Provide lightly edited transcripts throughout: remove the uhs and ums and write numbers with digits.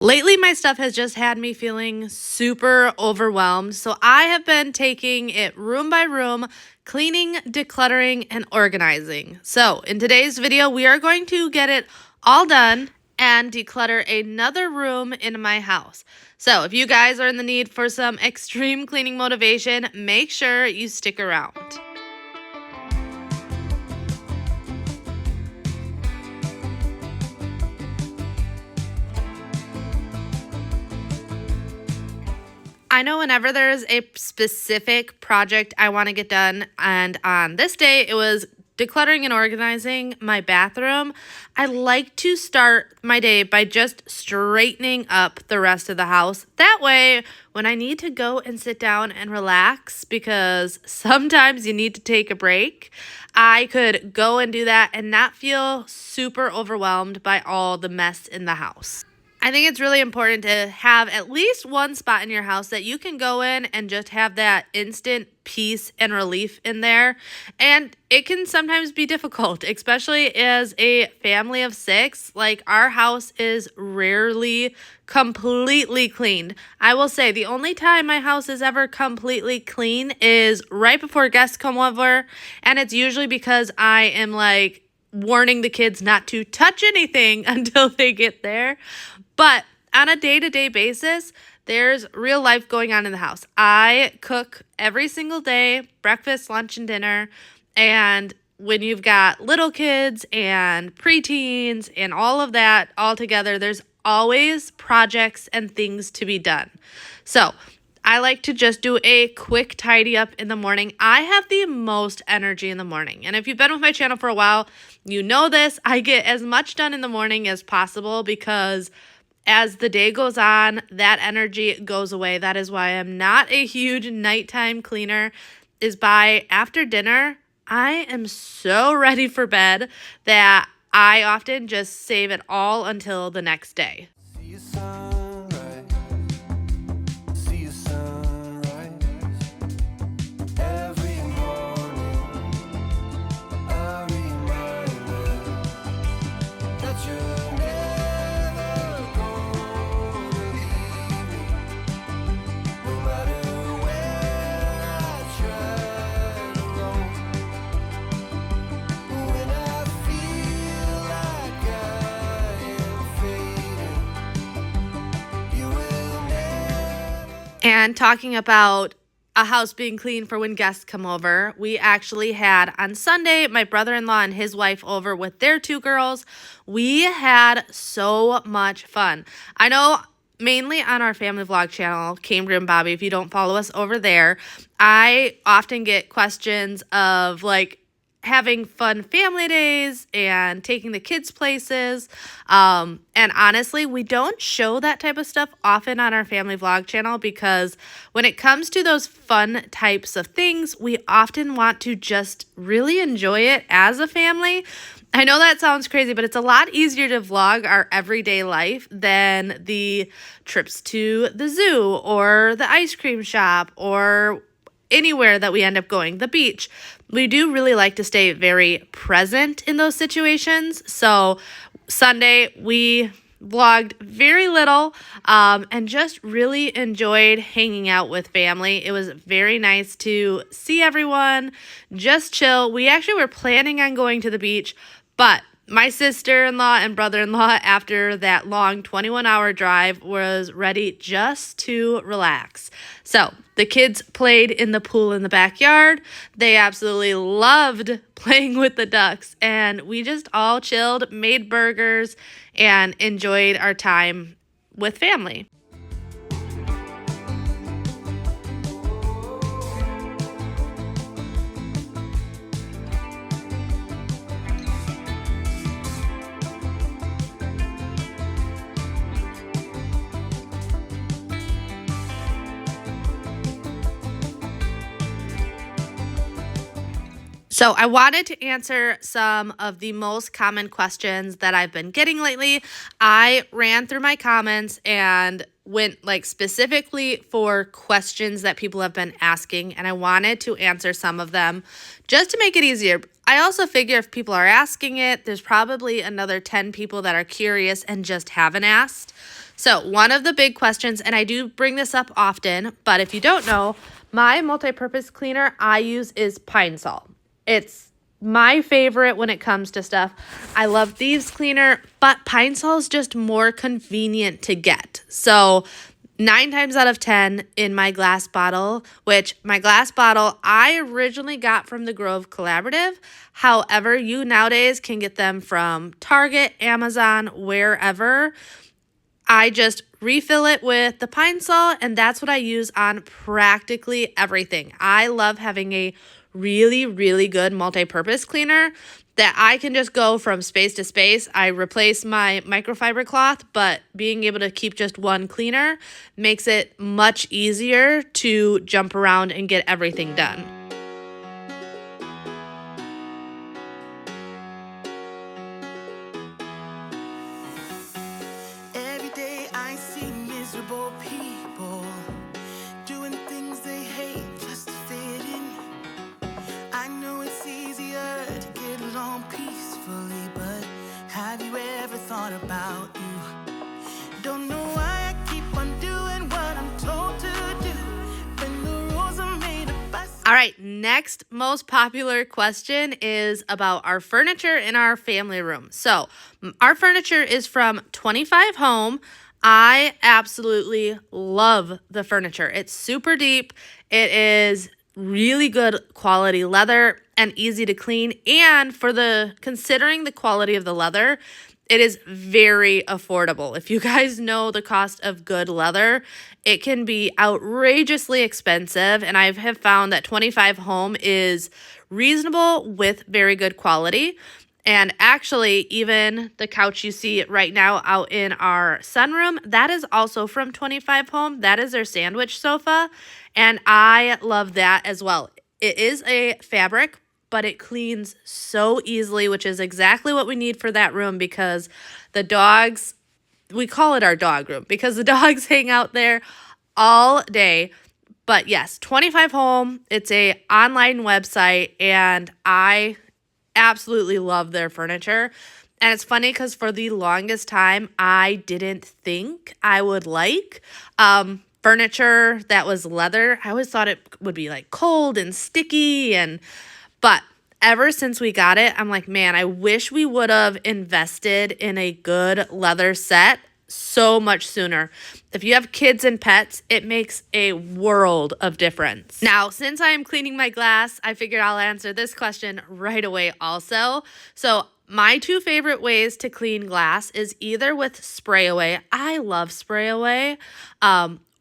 Lately, my stuff has just had me feeling super overwhelmed, so I have been taking it room by room, cleaning, decluttering, and organizing. So, in today's video, we are going to get it all done and declutter another room in my house. So, if you guys are in the need for some extreme cleaning motivation, make sure you stick around. I know whenever there's a specific project I want to get done, and on this day it was decluttering and organizing my bathroom, I like to start my day by just straightening up the rest of the house. That way, when I need to go and sit down and relax, because sometimes you need to take a break, I could go and do that and not feel super overwhelmed by all the mess in the house. I think it's really important to have at least one spot in your house that you can go in and just have that instant peace and relief in there. And it can sometimes be difficult, especially as a family of 6. Like, our house is rarely completely cleaned. I will say the only time my house is ever completely clean is right before guests come over. And it's usually because I am like warning the kids not to touch anything until they get there. But on a day-to-day basis, there's real life going on in the house. I cook every single day, breakfast, lunch, and dinner. And when you've got little kids and preteens and all of that all together, there's always projects and things to be done. So I like to just do a quick tidy up in the morning. I have the most energy in the morning. And if you've been with my channel for a while, you know this. I get as much done in the morning as possible because as the day goes on, that energy goes away. That is why I'm not a huge nighttime cleaner, is by after dinner, I am so ready for bed that I often just save it all until the next day. And talking about a house being clean for when guests come over, we actually had on Sunday my brother-in-law and his wife over with their 2 girls. We had so much fun. I know mainly on our family vlog channel, Cambria and Bobby, if you don't follow us over there, I often get questions of like having fun family days and taking the kids places. And honestly, we don't show that type of stuff often on our family vlog channel because when it comes to those fun types of things, we often want to just really enjoy it as a family. I know that sounds crazy, but it's a lot easier to vlog our everyday life than the trips to the zoo or the ice cream shop or anywhere that we end up going, the beach. We do really like to stay very present in those situations. So Sunday, we vlogged very little and just really enjoyed hanging out with family. It was very nice to see everyone, just chill. We actually were planning on going to the beach, but my sister-in-law and brother-in-law, after that long 21-hour drive, was ready just to relax. So the kids played in the pool in the backyard. They absolutely loved playing with the ducks. And we just all chilled, made burgers, and enjoyed our time with family. So I wanted to answer some of the most common questions that I've been getting lately. I ran through my comments and went like specifically for questions that people have been asking, and I wanted to answer some of them just to make it easier. I also figure if people are asking it, there's probably another 10 people that are curious and just haven't asked. So one of the big questions, and I do bring this up often, but if you don't know, my multi-purpose cleaner I use is Pine Sol. It's my favorite when it comes to stuff. I love thieves cleaner, but Pine Sol is just more convenient to get. So 9 times out of 10 in my glass bottle, which my glass bottle I originally got from the Grove Collaborative. However, you nowadays can get them from Target, Amazon, wherever. I just refill it with the Pine Sol, and that's what I use on practically everything. I love having a really, really good multi-purpose cleaner that I can just go from space to space. I replace my microfiber cloth, but being able to keep just one cleaner makes it much easier to jump around and get everything done. Every day I see miserable people doing things they hate just to fit in. I know it's easier to get along peacefully, but have you ever thought about you? Don't know why I keep on doing what I'm told to do when the rules are made up by. All right, next most popular question is about our furniture in our family room. So our furniture is from 25 Home. I absolutely love the furniture. It's super deep. It is really good quality leather and easy to clean. And considering the quality of the leather, it is very affordable. If you guys know the cost of good leather, it can be outrageously expensive. And I have found that 25 Home is reasonable with very good quality. And actually, even the couch you see right now out in our sunroom, that is also from 25 Home. That is their sandwich sofa. And I love that as well. It is a fabric, but it cleans so easily, which is exactly what we need for that room because the dogs, we call it our dog room because the dogs hang out there all day. But yes, 25 Home, it's a online website, and I absolutely love their furniture. And it's funny because for the longest time, I didn't think I would like furniture that was leather. I always thought it would be like cold and sticky, but ever since we got it, I'm like, man, I wish we would have invested in a good leather set so much sooner. If you have kids and pets, it makes a world of difference. Now, since I am cleaning my glass, I figured I'll answer this question right away also. So my 2 favorite ways to clean glass is either with spray away. I love spray away.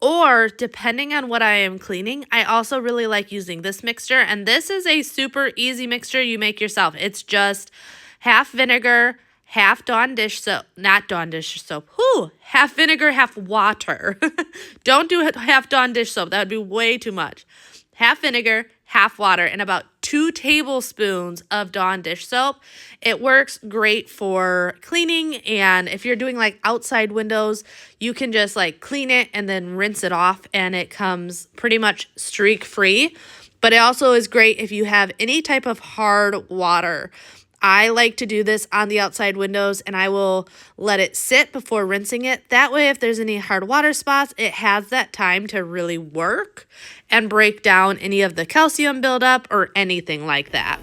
Or depending on what I am cleaning, I also really like using this mixture. And this is a super easy mixture you make yourself. It's just half vinegar, half Dawn dish soap, not Dawn dish soap, half vinegar, half water. Don't do half Dawn dish soap. That would be way too much. Half vinegar, half water, and about 2 tablespoons of Dawn dish soap. It works great for cleaning, and if you're doing like outside windows, you can just like clean it and then rinse it off, and it comes pretty much streak free. But it also is great if you have any type of hard water. I like to do this on the outside windows, and I will let it sit before rinsing it. That way, if there's any hard water spots, it has that time to really work and break down any of the calcium buildup or anything like that.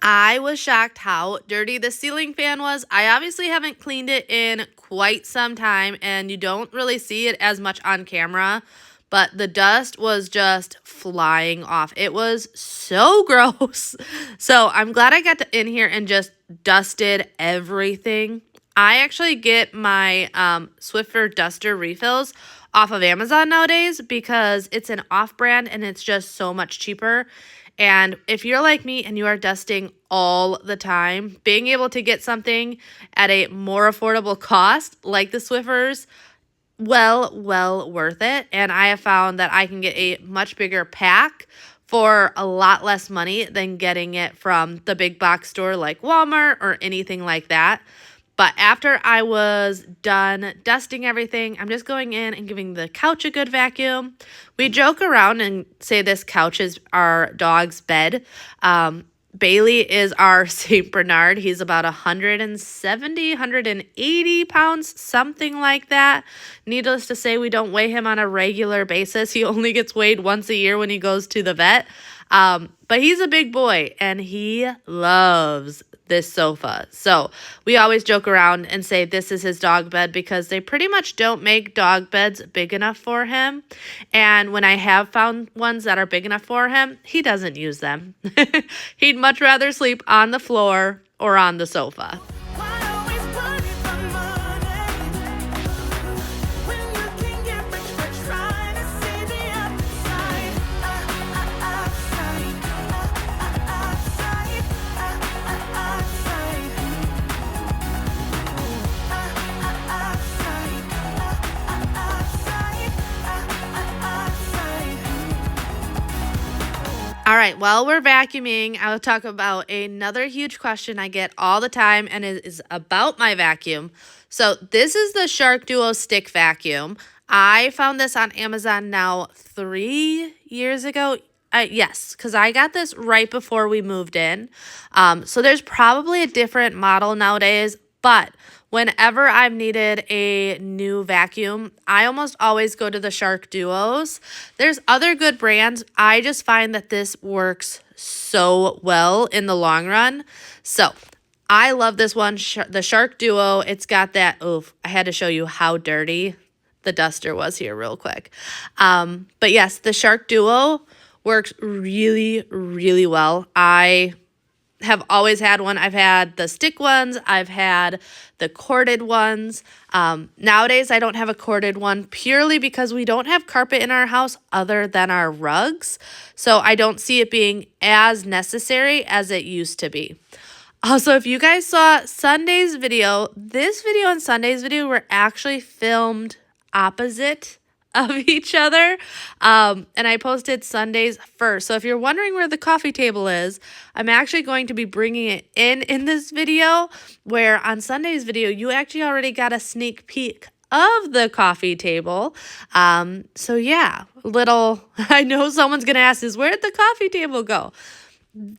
I was shocked how dirty the ceiling fan was. I obviously haven't cleaned it in quite some time, and you don't really see it as much on camera, but the dust was just flying off. It was so gross. So I'm glad I got in here and just dusted everything. I actually get my Swiffer duster refills off of Amazon nowadays because it's an off-brand and it's just so much cheaper. And if you're like me and you are dusting all the time, being able to get something at a more affordable cost like the Swiffers, well worth it. And I have found that I can get a much bigger pack for a lot less money than getting it from the big box store like Walmart or anything like that. But after I was done dusting everything, I'm just going in and giving the couch a good vacuum. We joke around and say this couch is our dog's bed. Bailey is our St. Bernard. He's about 170, 180 pounds, something like that. Needless to say, we don't weigh him on a regular basis. He only gets weighed once a year when he goes to the vet. But he's a big boy, and he loves this sofa. So we always joke around and say this is his dog bed because they pretty much don't make dog beds big enough for him. And when I have found ones that are big enough for him, he doesn't use them. He'd much rather sleep on the floor or on the sofa. All right, while we're vacuuming, I will talk about another huge question I get all the time, and it is about my vacuum. So this is the Shark Duo Stick Vacuum. I found this on Amazon now 3 years ago. Yes, because I got this right before we moved in. So there's probably a different model nowadays, but whenever I've needed a new vacuum, I almost always go to the Shark Duos. There's other good brands. I just find that this works so well in the long run. So I love this one, the Shark Duo. It's got that, oof, I had to show you how dirty the duster was here real quick. But yes, the Shark Duo works really well. I have always had one. I've had the stick ones. I've had the corded ones. Nowadays, I don't have a corded one purely because we don't have carpet in our house other than our rugs. So I don't see it being as necessary as it used to be. Also, if you guys saw Sunday's video, this video and Sunday's video were actually filmed opposite of each other. And I posted Sundays first. So if you're wondering where the coffee table is, I'm actually going to be bringing it in this video, where on Sunday's video, you actually already got a sneak peek of the coffee table. So yeah, I know someone's going to ask this, where'd the coffee table go?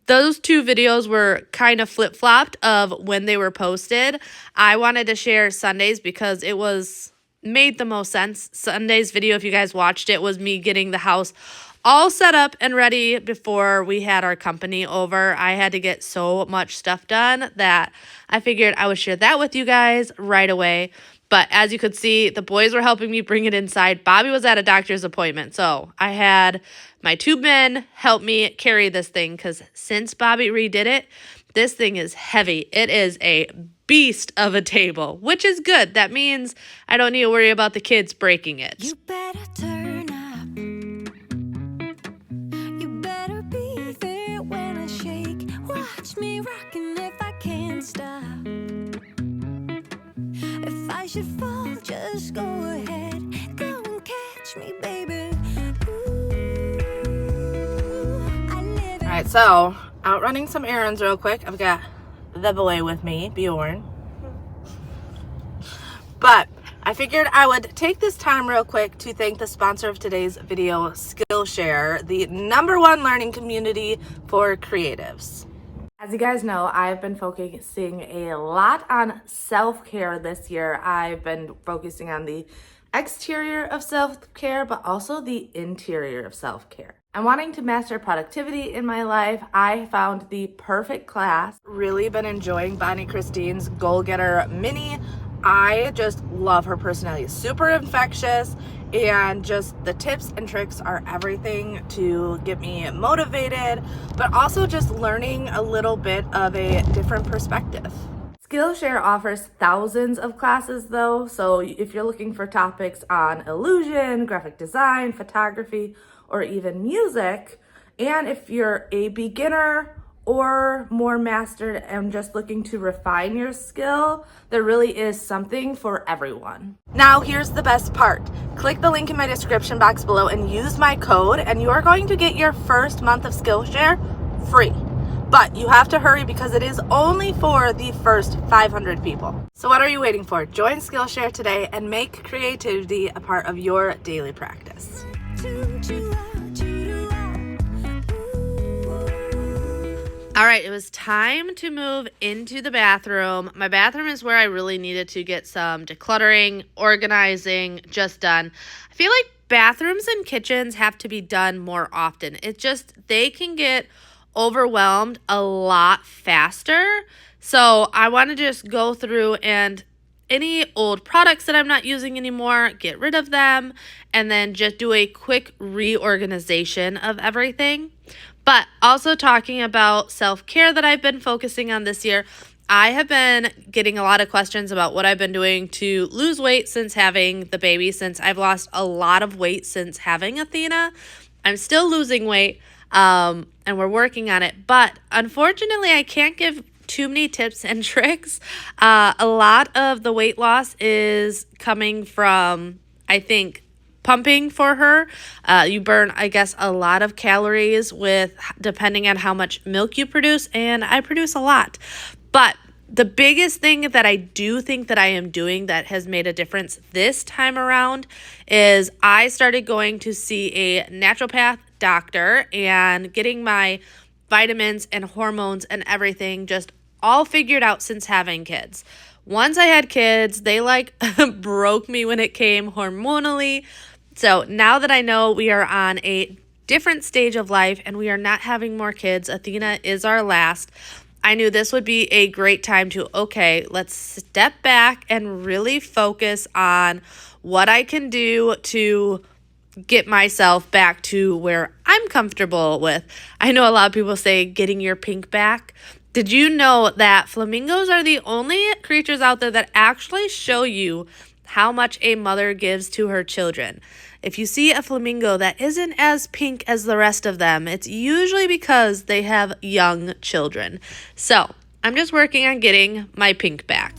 Those two videos were kind of flip-flopped of when they were posted. I wanted to share Sundays because it made the most sense. Sunday's video, if you guys watched it, was me getting the house all set up and ready before we had our company over. I had to get so much stuff done that I figured I would share that with you guys right away. But as you could see, the boys were helping me bring it inside. Bobby was at a doctor's appointment, so I had my two men help me carry this thing because since Bobby redid it, this thing is heavy. It is a beast of a table, which is good. That means I don't need to worry about the kids breaking it. You better turn up. You better be there when I shake. Watch me rockin' if I can't stop. If I should fall, just go ahead. Go and catch me, baby. All right, so out running some errands real quick. I've got the boy with me, Bjorn. But I figured I would take this time real quick to thank the sponsor of today's video, Skillshare, the #1 learning community for creatives. As you guys know, I've been focusing a lot on self-care this year. I've been focusing on the exterior of self-care, but also the interior of self-care. I'm wanting to master productivity in my life. I found the perfect class. Really been enjoying Bonnie Christine's Goal Getter Mini. I just love her personality. Super infectious, and just the tips and tricks are everything to get me motivated, but also just learning a little bit of a different perspective. Skillshare offers thousands of classes though, so if you're looking for topics on illusion, graphic design, photography, or even music, And if you're a beginner or more mastered and just looking to refine your skill, there really is something for everyone. Now, here's the best part. Click the link in my description box below and use my code, and you are going to get your first month of Skillshare free. But you have to hurry because it is only for the first 500 people. So what are you waiting for? Join Skillshare today and make creativity a part of your daily practice. All right, it was time to move into the bathroom. My bathroom is where I really needed to get some decluttering, organizing, just done. I feel like bathrooms and kitchens have to be done more often. They can get overwhelmed a lot faster. So I want to just go through and any old products that I'm not using anymore, get rid of them, and then just do a quick reorganization of everything. But also talking about self-care that I've been focusing on this year, I have been getting a lot of questions about what I've been doing to lose weight since having the baby, since I've lost a lot of weight since having Athena. I'm still losing weight, and we're working on it. But unfortunately, I can't give too many tips and tricks. A lot of the weight loss is coming from, I think, pumping for her. You burn, I guess, a lot of calories depending on how much milk you produce, and I produce a lot. But the biggest thing that I do think that I am doing that has made a difference this time around is I started going to see a naturopath doctor and getting my vitamins and hormones and everything just all figured out since having kids. Once I had kids, they broke me when it came hormonally. So now that I know we are on a different stage of life and we are not having more kids, Athena is our last, I knew this would be a great time to, let's step back and really focus on what I can do to get myself back to where I'm comfortable with. I know a lot of people say getting your pink back. Did you know that flamingos are the only creatures out there that actually show you how much a mother gives to her children? If you see a flamingo that isn't as pink as the rest of them, it's usually because they have young children. So I'm just working on getting my pink back.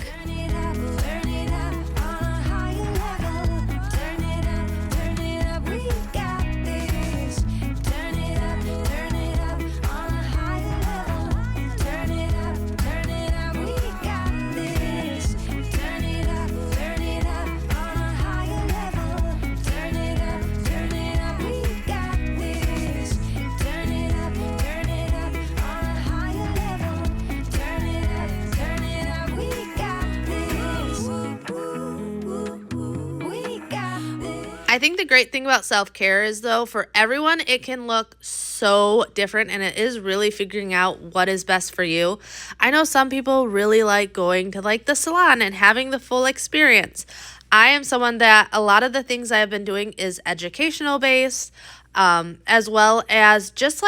I think the great thing about self-care is, though, for everyone, it can look so different, and it is really figuring out what is best for you. I know some people really like going to the salon and having the full experience. I am someone that a lot of the things I have been doing is educational based, as well as just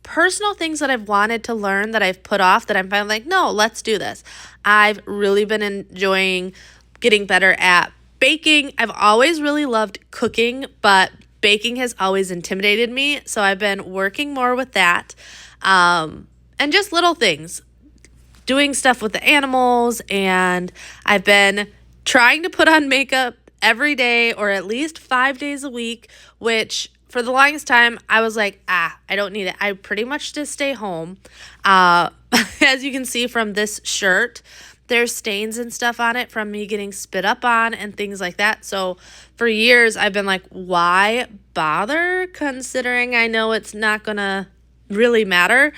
personal things that I've wanted to learn that I've put off that I'm finally no, let's do this. I've really been enjoying getting better at baking. I've always really loved cooking, but baking has always intimidated me. So I've been working more with that. And just little things, doing stuff with the animals. And I've been trying to put on makeup every day or at least 5 days a week, which for the longest time I was like, I don't need it. I pretty much just stay home. As you can see from this shirt, there's stains and stuff on it from me getting spit up on and things like that. So for years, I've been like, why bother, considering I know it's not going to really matter?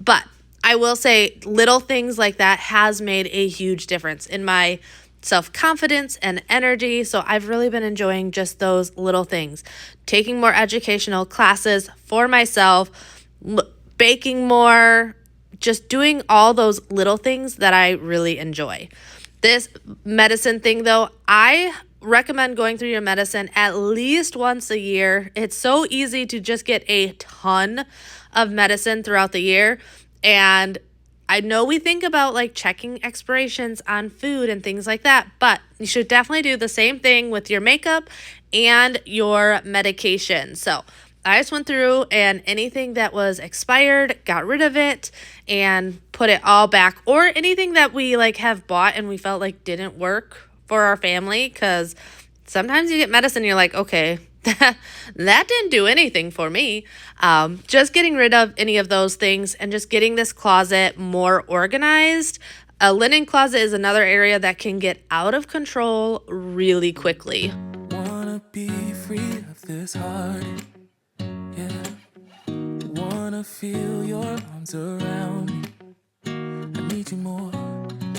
But I will say little things like that has made a huge difference in my self-confidence and energy. So I've really been enjoying just those little things. Taking more educational classes for myself, baking more, just doing all those little things that I really enjoy. This medicine thing, though, I recommend going through your medicine at least once a year. It's so easy to just get a ton of medicine throughout the year. And I know we think about checking expirations on food and things like that, but you should definitely do the same thing with your makeup and your medication. So I just went through and anything that was expired, got rid of it and put it all back, or anything that we like have bought and we felt like didn't work for our family, because sometimes you get medicine and you're like, okay, that didn't do anything for me. Just getting rid of any of those things and just getting this closet more organized. A linen closet is another area that can get out of control really quickly. Wanna be free of this heart, yeah. Wanna feel your arms around me. I need you more,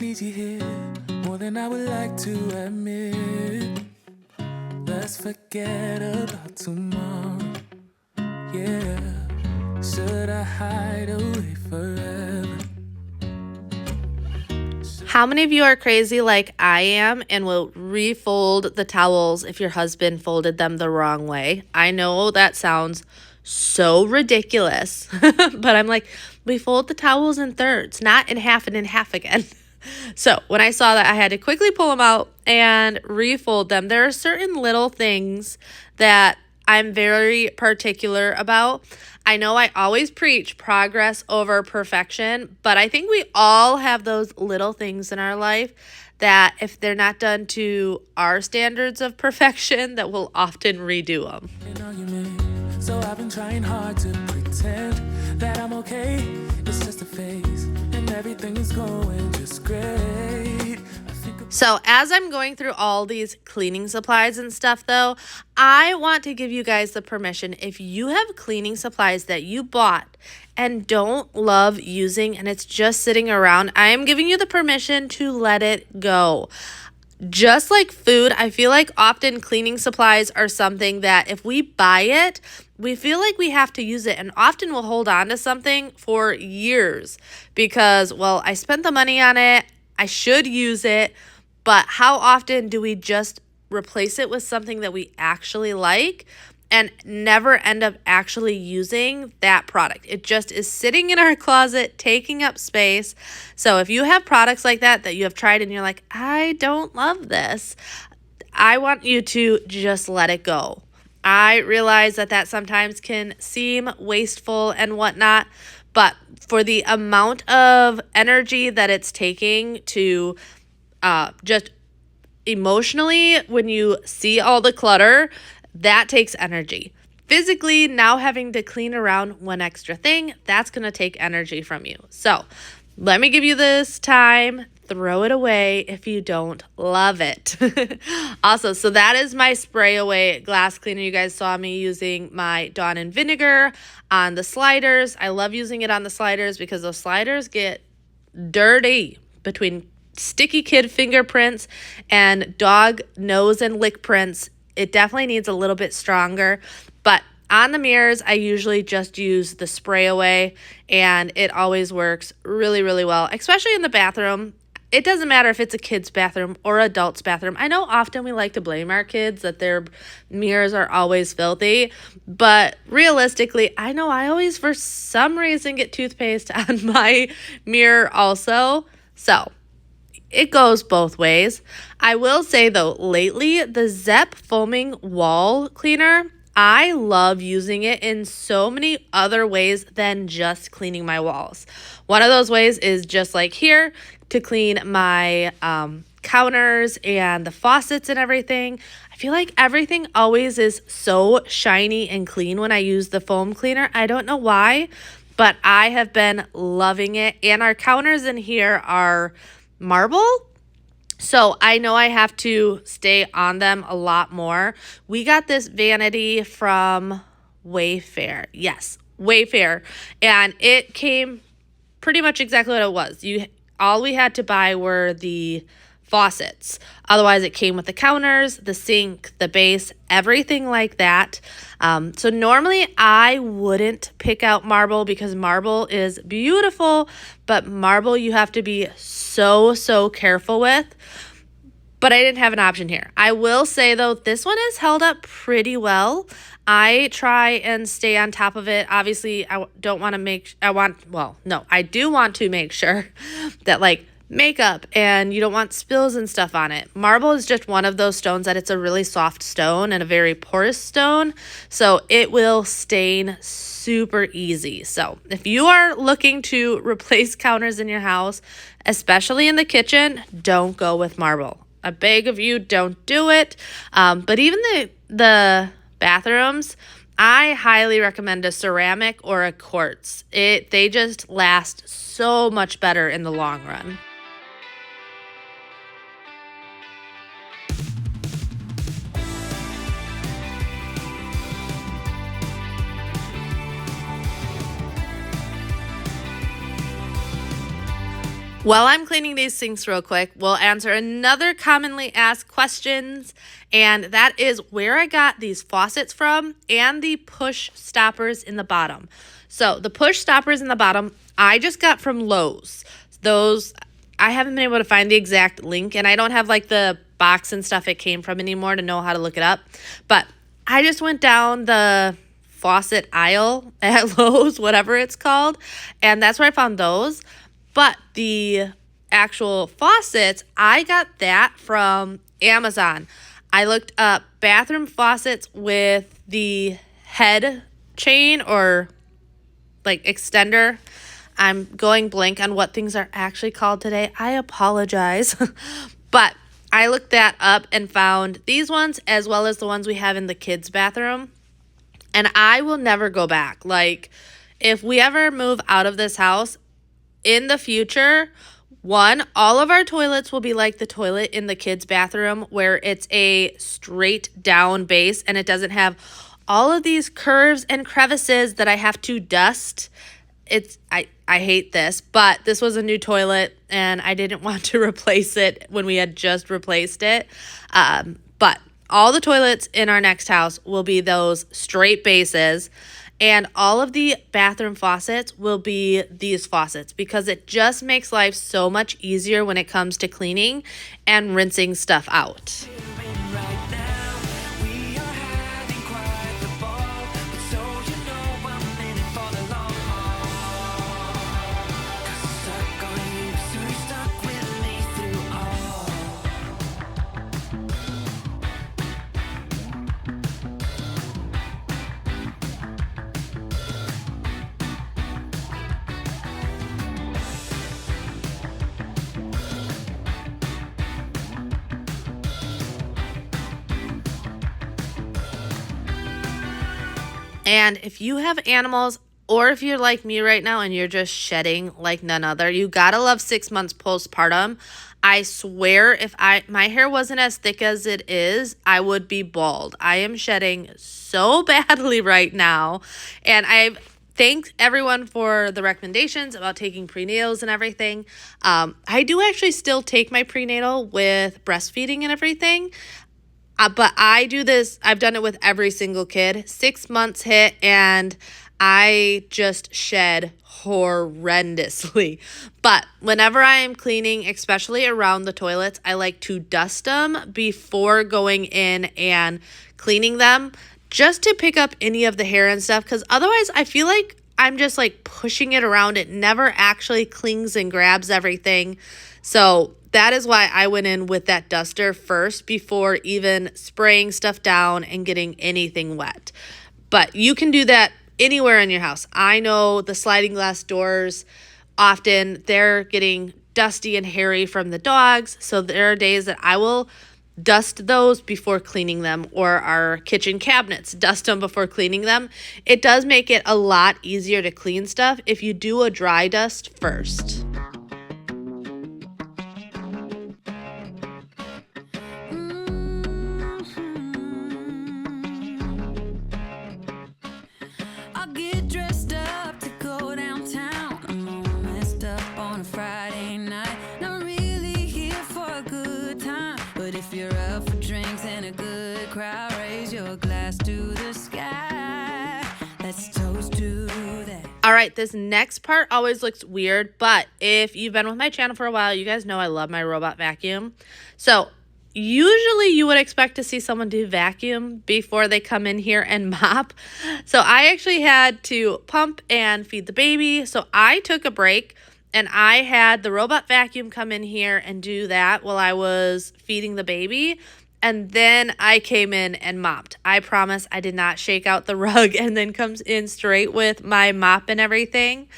need you here, more than I would like to admit. Let's forget about tomorrow, yeah. Should I hide away forever? How many of you are crazy like I am and will refold the towels if your husband folded them the wrong way? I know that sounds so ridiculous, but I'm like, we fold the towels in thirds, not in half and in half again. So when I saw that, I had to quickly pull them out and refold them. There are certain little things that I'm very particular about. I know I always preach progress over perfection, but I think we all have those little things in our life that if they're not done to our standards of perfection, that we'll often redo them. So I've been trying hard to pretend that I'm okay. It's just a phase and everything is going just great. So as I'm going through all these cleaning supplies and stuff though, I want to give you guys the permission, if you have cleaning supplies that you bought and don't love using and it's just sitting around, I am giving you the permission to let it go. Just like food, I feel like often cleaning supplies are something that if we buy it, we feel like we have to use it, and often we'll hold on to something for years because, well, I spent the money on it, I should use it, but how often do we just replace it with something that we actually like and never end up actually using that product? It just is sitting in our closet, taking up space. So if you have products like that you have tried and you're like, I don't love this, I want you to just let it go. I realize that sometimes can seem wasteful and whatnot, but for the amount of energy that it's taking to just emotionally, when you see all the clutter, that takes energy. Physically, now having to clean around one extra thing, that's going to take energy from you. So let me give you this time. Throw it away if you don't love it. Also, so that is my spray away glass cleaner. You guys saw me using my Dawn and Vinegar on the sliders. I love using it on the sliders because those sliders get dirty between sticky kid fingerprints and dog nose and lick prints. It definitely needs a little bit stronger, but on the mirrors, I usually just use the spray away and it always works really, really well, especially in the bathroom. It doesn't matter if it's a kid's bathroom or adult's bathroom. I know often we like to blame our kids that their mirrors are always filthy, but realistically, I know I always, for some reason, get toothpaste on my mirror also. So it goes both ways. I will say though, lately, the Zepp foaming wall cleaner, I love using it in so many other ways than just cleaning my walls. One of those ways is just like here to clean my counters and the faucets and everything. I feel like everything always is so shiny and clean when I use the foam cleaner. I don't know why, but I have been loving it. And our counters in here are marble, so I know I have to stay on them a lot more. We got this vanity from Wayfair. Yes, Wayfair. And it came pretty much exactly what it was. All we had to buy were the faucets. Otherwise, it came with the counters, the sink, the base, everything like that. So normally I wouldn't pick out marble because marble is beautiful, but marble you have to be so careful with. But I didn't have an option here. I will say though, this one has held up pretty well. I try and stay on top of it. Obviously, I do want to make sure that like makeup and you don't want spills and stuff on it. Marble is just one of those stones that it's a really soft stone and a very porous stone, so it will stain super easy. So if you are looking to replace counters in your house, especially in the kitchen, don't go with marble. I beg of you, don't do it. But even the bathrooms, I highly recommend a ceramic or a quartz. They just last so much better in the long run. While I'm cleaning these sinks real quick, we'll answer another commonly asked questions, and that is where I got these faucets from and the push stoppers in the bottom. So the push stoppers in the bottom, I just got from Lowe's. Those, I haven't been able to find the exact link, and I don't have like the box and stuff it came from anymore to know how to look it up. But I just went down the faucet aisle at Lowe's, whatever it's called, and that's where I found those. But the actual faucets, I got that from Amazon. I looked up bathroom faucets with the head chain or like extender. I'm going blank on what things are actually called today. I apologize. But I looked that up and found these ones as well as the ones we have in the kids' bathroom. And I will never go back. Like, if we ever move out of this house, in the future, one, all of our toilets will be like the toilet in the kids' bathroom where it's a straight down base and it doesn't have all of these curves and crevices that I have to dust. I hate this, but this was a new toilet and I didn't want to replace it when we had just replaced it. But all the toilets in our next house will be those straight bases. And all of the bathroom faucets will be these faucets because it just makes life so much easier when it comes to cleaning and rinsing stuff out. And if you have animals, or if you're like me right now and you're just shedding like none other, you gotta love 6 months postpartum. I swear if my hair wasn't as thick as it is, I would be bald. I am shedding so badly right now. And I thank everyone for the recommendations about taking prenatals and everything. I do actually still take my prenatal with breastfeeding and everything. But I do this, I've done it with every single kid. 6 months hit and I just shed horrendously. But whenever I am cleaning, especially around the toilets, I like to dust them before going in and cleaning them just to pick up any of the hair and stuff. Because otherwise I feel like I'm just like pushing it around. It never actually clings and grabs everything. So that is why I went in with that duster first before even spraying stuff down and getting anything wet. But you can do that anywhere in your house. I know the sliding glass doors, often they're getting dusty and hairy from the dogs. So there are days that I will dust those before cleaning them, or our kitchen cabinets, dust them before cleaning them. It does make it a lot easier to clean stuff if you do a dry dust first. All right, this next part always looks weird, but if you've been with my channel for a while, you guys know I love my robot vacuum. So usually you would expect to see someone do vacuum before they come in here and mop. So I actually had to pump and feed the baby. So I took a break And I had the robot vacuum come in here and do that while I was feeding the baby. And then I came in and mopped. I promise I did not shake out the rug and then comes in straight with my mop and everything.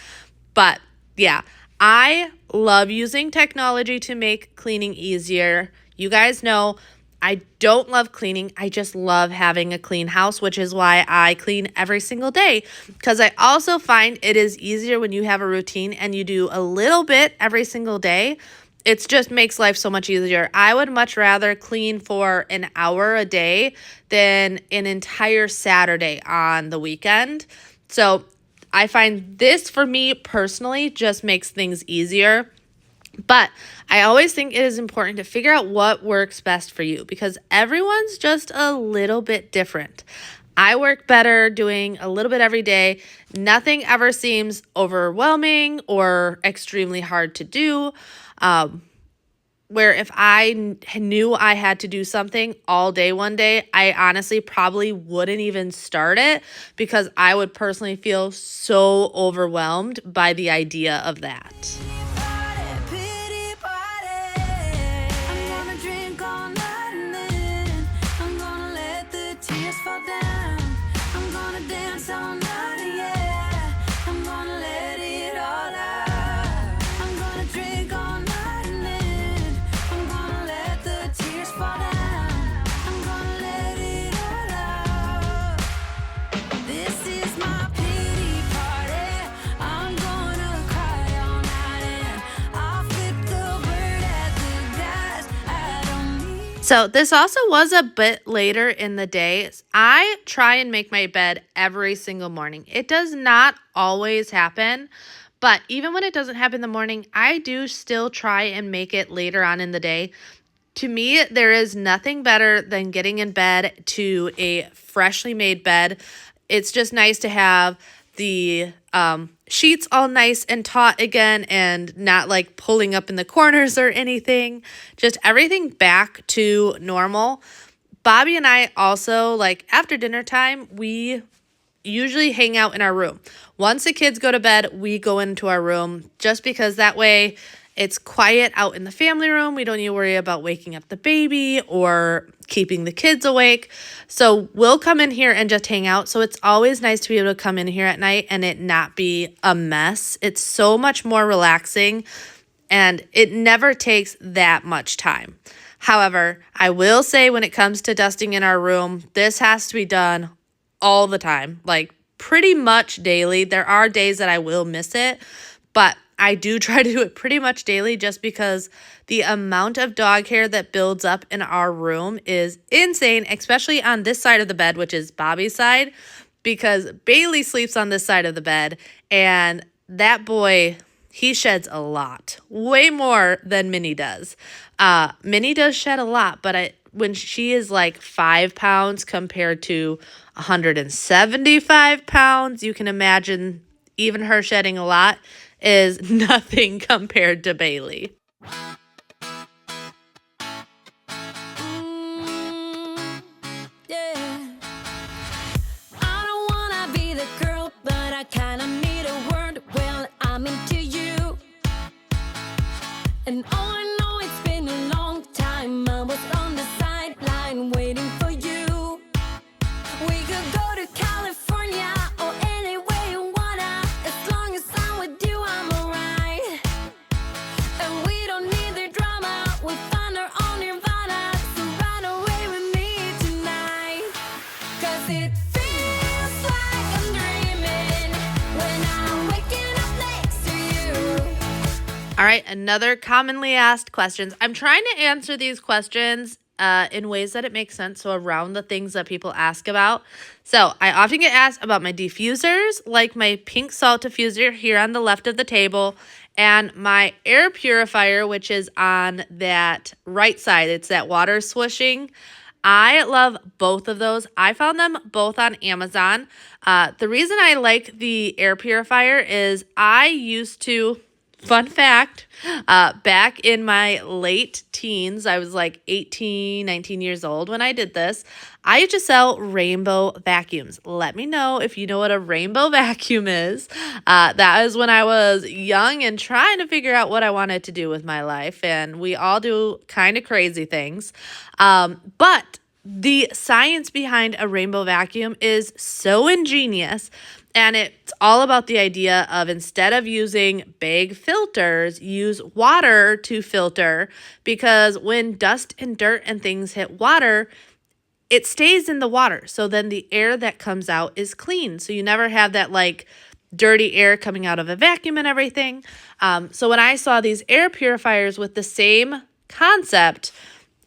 But yeah, I love using technology to make cleaning easier. You guys know I don't love cleaning. I just love having a clean house, which is why I clean every single day. Because I also find it is easier when you have a routine and you do a little bit every single day. It just makes life so much easier. I would much rather clean for an hour a day than an entire Saturday on the weekend. So I find this, for me personally, just makes things easier. But I always think it is important to figure out what works best for you because everyone's just a little bit different. I work better doing a little bit every day. Nothing ever seems overwhelming or extremely hard to do. Where if I knew I had to do something all day one day, I honestly probably wouldn't even start it because I would personally feel so overwhelmed by the idea of that. So this also was a bit later in the day. I try and make my bed every single morning. It does not always happen, but even when it doesn't happen in the morning, I do still try and make it later on in the day. To me, there is nothing better than getting in bed to a freshly made bed. It's just nice to have the sheets all nice and taut again and not like pulling up in the corners or anything. Just everything back to normal. Bobby and I also, like after dinner time, we usually hang out in our room. Once the kids go to bed, we go into our room just because that way it's quiet out in the family room. We don't need to worry about waking up the baby or keeping the kids awake. So we'll come in here and just hang out. So it's always nice to be able to come in here at night and it not be a mess. It's so much more relaxing and it never takes that much time. However, I will say when it comes to dusting in our room, this has to be done all the time, like pretty much daily. There are days that I will miss it, but I do try to do it pretty much daily just because the amount of dog hair that builds up in our room is insane, especially on this side of the bed, which is Bobby's side, because Bailey sleeps on this side of the bed, and that boy, he sheds a lot, way more than Minnie does. Minnie does shed a lot, but when she is like 5 pounds compared to 175 pounds, you can imagine even her shedding a lot is nothing compared to Bailey. And oh, I know it's been a long time. I was on the sideline waiting for you. We could go to California or anywhere you wanna. As long as I'm with you, I'm alright. And we don't need the drama. We'll find our own nirvana. So run away with me tonight. 'Cause it feels like I'm dreaming when I'm waking up next to you. All right, another commonly asked questions. I'm trying to answer these questions in ways that it makes sense, so around the things that people ask about. So I often get asked about my diffusers, like my pink salt diffuser here on the left of the table, and my air purifier, which is on that right side. It's that water swishing. I love both of those. I found them both on Amazon. The reason I like the air purifier is I used to fun fact, back in my late teens, I was like 18, 19 years old when I did this. I used to sell rainbow vacuums. Let me know if you know what a rainbow vacuum is. That is when I was young and trying to figure out what I wanted to do with my life. And we all do kind of crazy things. But the science behind a rainbow vacuum is so ingenious. And it's all about the idea of instead of using big filters, use water to filter, because when dust and dirt and things hit water, it stays in the water. So then the air that comes out is clean. So you never have that like dirty air coming out of a vacuum and everything. So when I saw these air purifiers with the same concept,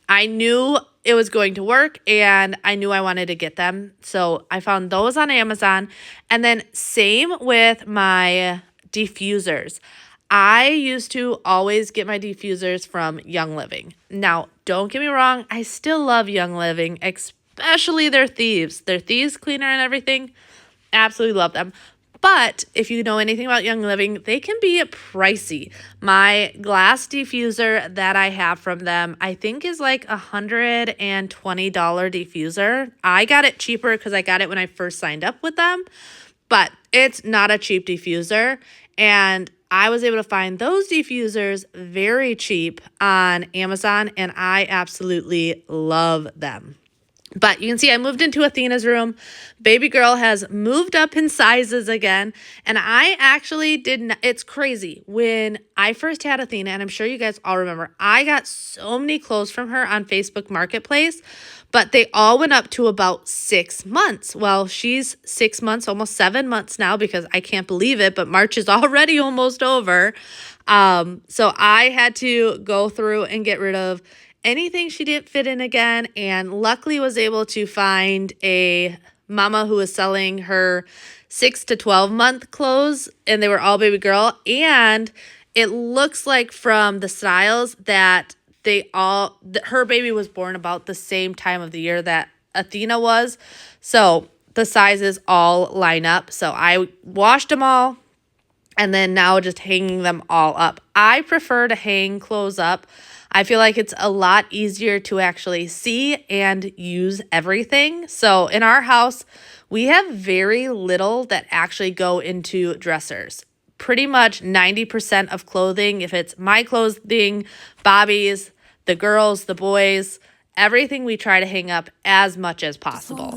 I knew it was going to work and I knew I wanted to get them. So I found those on Amazon. And then same with my diffusers. I used to always get my diffusers from Young Living. Now, don't get me wrong, I still love Young Living, especially their thieves. Their thieves cleaner and everything, absolutely love them. But if you know anything about Young Living, they can be pricey. My glass diffuser that I have from them, I think is like $120 diffuser. I got it cheaper because I got it when I first signed up with them, but it's not a cheap diffuser. And I was able to find those diffusers very cheap on Amazon, and I absolutely love them. But you can see I moved into Athena's room. Baby girl has moved up in sizes again. And I actually didn't, it's crazy. When I first had Athena, and I'm sure you guys all remember, I got so many clothes from her on Facebook Marketplace, but they all went up to about 6 months. Well, she's 6 months, almost 7 months now, because I can't believe it, but March is already almost over. So I had to go through and get rid of anything she didn't fit in again, and luckily was able to find a mama who was selling her 6 to 12 month clothes, and they were all baby girl. And it looks like from the styles that her baby was born about the same time of the year that Athena was. So the sizes all line up. So I washed them all, and then now just hanging them all up. I prefer to hang clothes up. I feel like it's a lot easier to actually see and use everything. So in our house, we have very little that actually go into dressers. Pretty much 90% of clothing, if it's my clothing, Bobby's, the girls, the boys, everything we try to hang up as much as possible.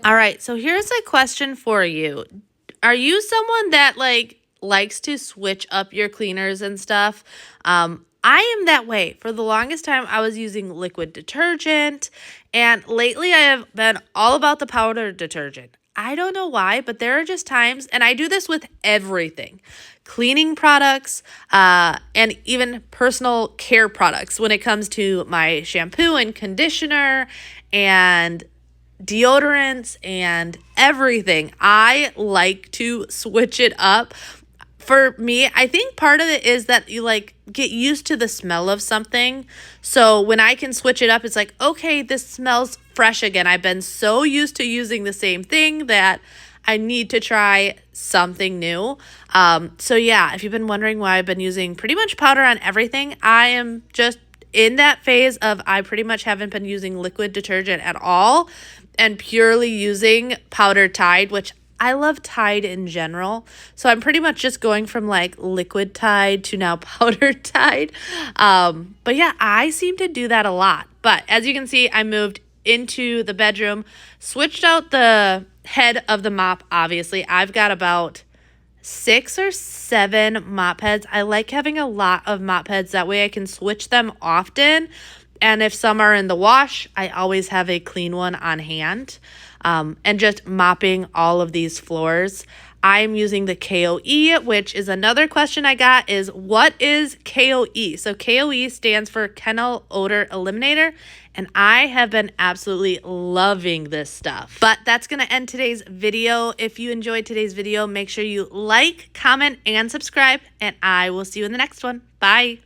All right, so here's a question for you. Are you someone that likes to switch up your cleaners and stuff? I am that way. For the longest time, I was using liquid detergent, and lately I have been all about the powder detergent. I don't know why, but there are just times, and I do this with everything, cleaning products, and even personal care products when it comes to my shampoo and conditioner and deodorants and everything. I like to switch it up. For me, I think part of it is that you get used to the smell of something. So when I can switch it up, it's like, okay, this smells fresh again. I've been so used to using the same thing that I need to try something new. So yeah, if you've been wondering why I've been using pretty much powder on everything, I am just in that phase of I pretty much haven't been using liquid detergent at all and purely using powdered Tide, which I love Tide in general. So I'm pretty much just going from liquid Tide to now powdered Tide. But yeah, I seem to do that a lot. But as you can see, I moved into the bedroom, switched out the head of the mop, obviously. I've got about 6 or 7 mop heads. I like having a lot of mop heads. That way I can switch them often. And if some are in the wash, I always have a clean one on hand. And just mopping all of these floors. I'm using the KOE, which is another question I got is, what is KOE? So KOE stands for Kennel Odor Eliminator, and I have been absolutely loving this stuff. But that's going to end today's video. If you enjoyed today's video, make sure you like, comment, and subscribe, and I will see you in the next one. Bye.